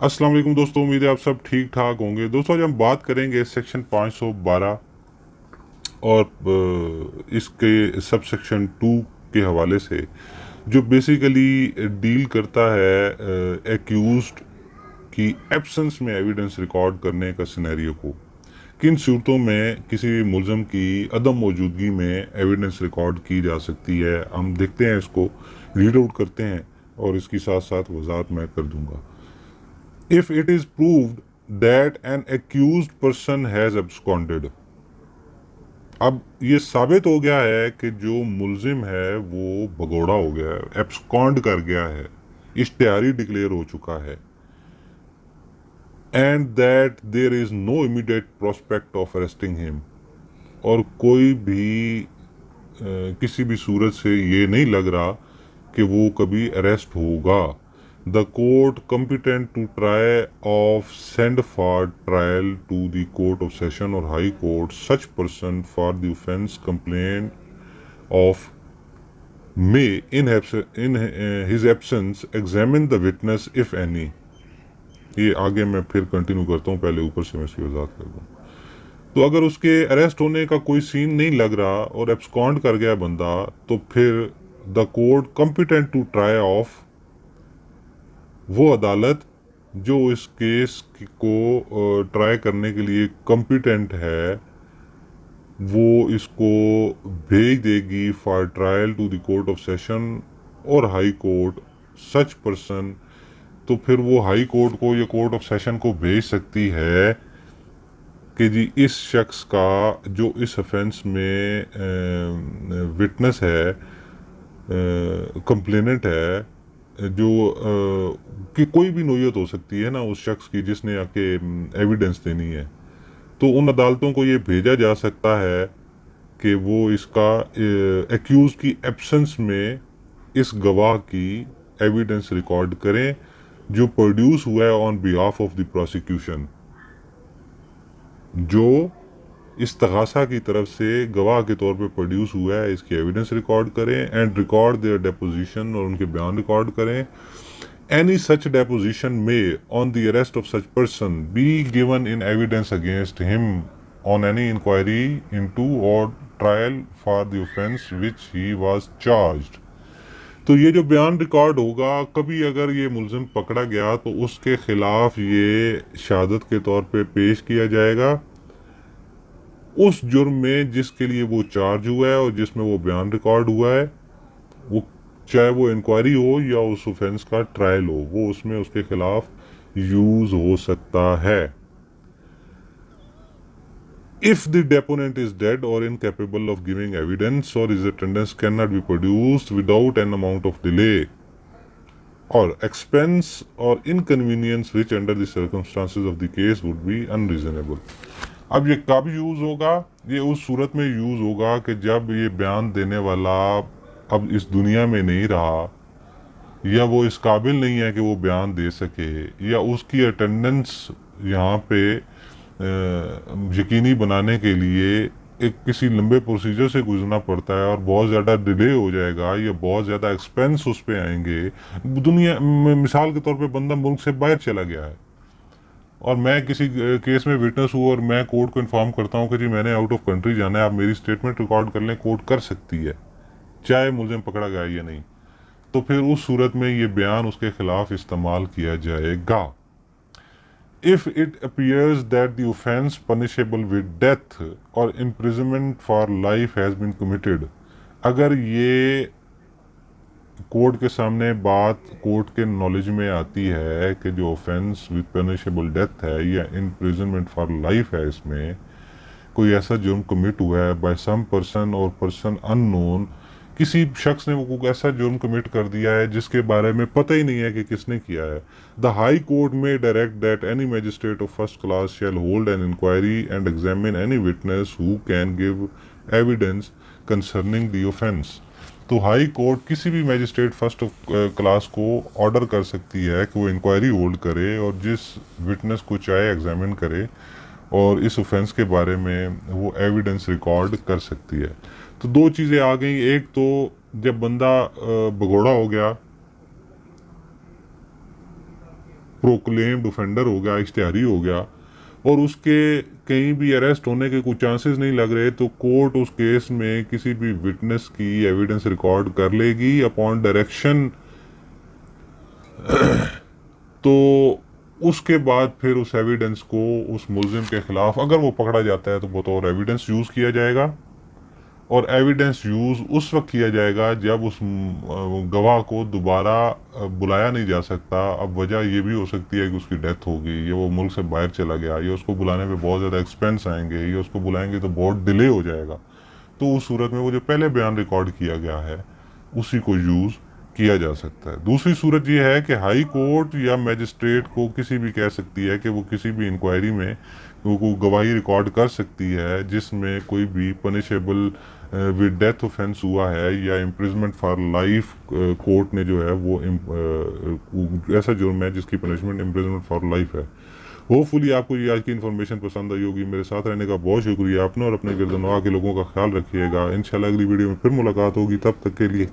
अस्सलाम वालेकुम दोस्तों, उम्मीद है आप सब ठीक ठाक होंगे। दोस्तों, आज हम बात करेंगे सेक्शन 512 और इसके सब सेक्शन 2 के हवाले से, जो बेसिकली डील करता है एक्यूज्ड की एब्सेंस में एविडेंस रिकॉर्ड करने का सिनेरियो को। किन सूरतों में किसी भी मुलज़म की अदम मौजूदगी में एविडेंस रिकॉर्ड की जा सकती है, हम देखते हैं, इसको रीड आउट करते हैं और इसकी साथ साथ वजाहत मैं कर दूंगा। If it is proved that an accused person has absconded, अब ये साबित हो गया है कि जो मुलजिम है वो भगोड़ा हो गया है, एब्सकॉन्ड कर गया है, इश्तिहारी डिक्लेयर हो चुका है, and that there is no immediate prospect of arresting him, और कोई भी किसी भी सूरत से ये नहीं लग रहा कि वो कभी अरेस्ट होगा। The court competent to try of send for trial to the court of session or high court such person for the offence complaint of may in his absence examine the witness if any। ये आगे मैं फिर continue करता हूँ, पहले ऊपर से मैं इसकी वजाहत कर दूँ। तो अगर उसके अरेस्ट होने का कोई सीन नहीं लग रहा और एब्सकॉन्ड कर गया बंदा, तो फिर the court competent to try of, वो अदालत जो इस केस को ट्राई करने के लिए कॉम्पिटेंट है, वो इसको भेज देगी for trial to the court of session और हाई कोर्ट सच पर्सन। तो फिर वो हाई कोर्ट को या कोर्ट ऑफ सेशन को भेज सकती है कि जी इस शख्स का जो इस ऑफेंस में विटनेस है, कंप्लेनेंट है, जो कि कोई भी नोयत हो सकती है ना उस शख्स की जिसने आके एविडेंस देनी है, तो उन अदालतों को ये भेजा जा सकता है कि वो इसका एक्यूज की एब्सेंस में इस गवाह की एविडेंस रिकॉर्ड करें जो प्रोड्यूस हुआ है on behalf of the prosecution, जो इस्तगासा की तरफ से गवाह के तौर पे प्रोड्यूस हुआ है, इसकी एविडेंस रिकॉर्ड करें एंड रिकॉर्ड देयर डेपोजिशन, और उनके बयान रिकॉर्ड करें। Any such deposition may on the arrest of such person be given in evidence against him on any inquiry into और trial for the offence which he was charged. तो ये जो बयान record होगा, कभी अगर ये मुलजिम पकड़ा गया तो उसके खिलाफ ये शहादत के तौर पे पेश किया जाएगा उस जुर्म में जिसके लिए वो चार्ज हुआ है और जिसमें वो बयान रिकॉर्ड हुआ है, वो चाहे वो इंक्वायरी हो या उस ऑफेंस का ट्रायल हो, वो उसमें उसके खिलाफ यूज हो सकता है। If the deponent is dead or incapable of giving evidence or his attendance cannot be produced without an amount of delay or expense or inconvenience which under the circumstances of the case would be unreasonable। अब ये कब use होगा? ये उस सूरत में use होगा कि जब ये बयान देने वाला अब इस दुनिया में नहीं रहा, या वो इस काबिल नहीं है कि वो बयान दे सके, या उसकी अटेंडेंस यहाँ पे यकीनी बनाने के लिए एक किसी लंबे प्रोसीजर से गुजरना पड़ता है और बहुत ज़्यादा डिले हो जाएगा या बहुत ज़्यादा एक्सपेंस उस पर आएंगे। दुनिया मिसाल के तौर पे बंदा मुल्क से बाहर चला गया है और मैं किसी केस में विटनेस हूँ और मैं कोर्ट को इन्फॉर्म करता हूँ कि जी मैंने आउट ऑफ कंट्री जाना है, आप मेरी स्टेटमेंट रिकॉर्ड कर लें, कोर्ट कर सकती है चाहे मुलजिम पकड़ा गया या नहीं। तो फिर उस सूरत में ये बयान उसके खिलाफ इस्तेमाल किया जाएगा। If it appears that the offence punishable with death or imprisonment for life has been committed, अगर ये कोर्ट के सामने बात कोर्ट के नॉलेज में आती है कि जो ऑफेंस विद पनिशेबल डेथ है या इम्प्रिजनमेंट फॉर लाइफ है, इसमें कोई ऐसा जुर्म कमिट हुआ है बाय सम पर्सन और पर्सन अननोन, किसी शख्स ने वो ऐसा जुर्म कमिट कर दिया है जिसके बारे में पता ही नहीं है कि किसने किया है। द हाई कोर्ट में direct that any magistrate of first class shall hold an inquiry and examine any witness who can give evidence concerning the offence. तो हाई कोर्ट किसी भी मजिस्ट्रेट फर्स्ट क्लास को ऑर्डर कर सकती है कि वो इंक्वायरी होल्ड करे और जिस विटनेस को चाहे एग्जामिन करे और इस ऑफेंस के बारे में वो एविडेंस रिकॉर्ड कर सकती है। तो दो चीज़ें आ गई, एक तो जब बंदा भगोड़ा हो गया प्रोक्लेम्ड ऑफेंडर हो गया, इश्तिहारी हो गया, और उसके कहीं भी अरेस्ट होने के कुछ चांसेस नहीं लग रहे, तो कोर्ट उस केस में किसी भी विटनेस की एविडेंस रिकॉर्ड कर लेगी अपॉन डायरेक्शन। तो उसके बाद फिर उस एविडेंस को उस मुलजिम के खिलाफ, अगर वो पकड़ा जाता है, तो बतौर एविडेंस यूज़ किया जाएगा। और एविडेंस यूज़ उस वक्त किया जाएगा जब उस गवाह को दोबारा बुलाया नहीं जा सकता। अब वजह ये भी हो सकती है कि उसकी डेथ हो गई, या वो मुल्क से बाहर चला गया, या उसको बुलाने पे बहुत ज़्यादा एक्सपेंस आएंगे, या उसको बुलाएंगे तो बहुत डिले हो जाएगा। तो उस सूरत में वो जो पहले बयान रिकॉर्ड किया गया है उसी को यूज़ किया जा सकता है। दूसरी सूरत ये है कि हाई कोर्ट या मैजिस्ट्रेट को किसी भी कह सकती है कि वो किसी भी इंक्वायरी में वो गवाही रिकॉर्ड कर सकती है जिसमें कोई भी पनिशेबल विद डेथ ऑफेंस हुआ है या इम्प्रिजमेंट फॉर लाइफ। कोर्ट ने जो है वो ऐसा जुर्म है जिसकी पनिशमेंट इम्प्रिजमेंट फॉर लाइफ है। होपफुली आपको ये आज की इन्फॉर्मेशन पसंद आई होगी। मेरे साथ रहने का बहुत शुक्रिया। अपने और अपने गिरदनवा के लोगों का ख्याल रखिएगा। इंशाल्लाह अगली वीडियो में फिर मुलाकात होगी, तब तक के लिए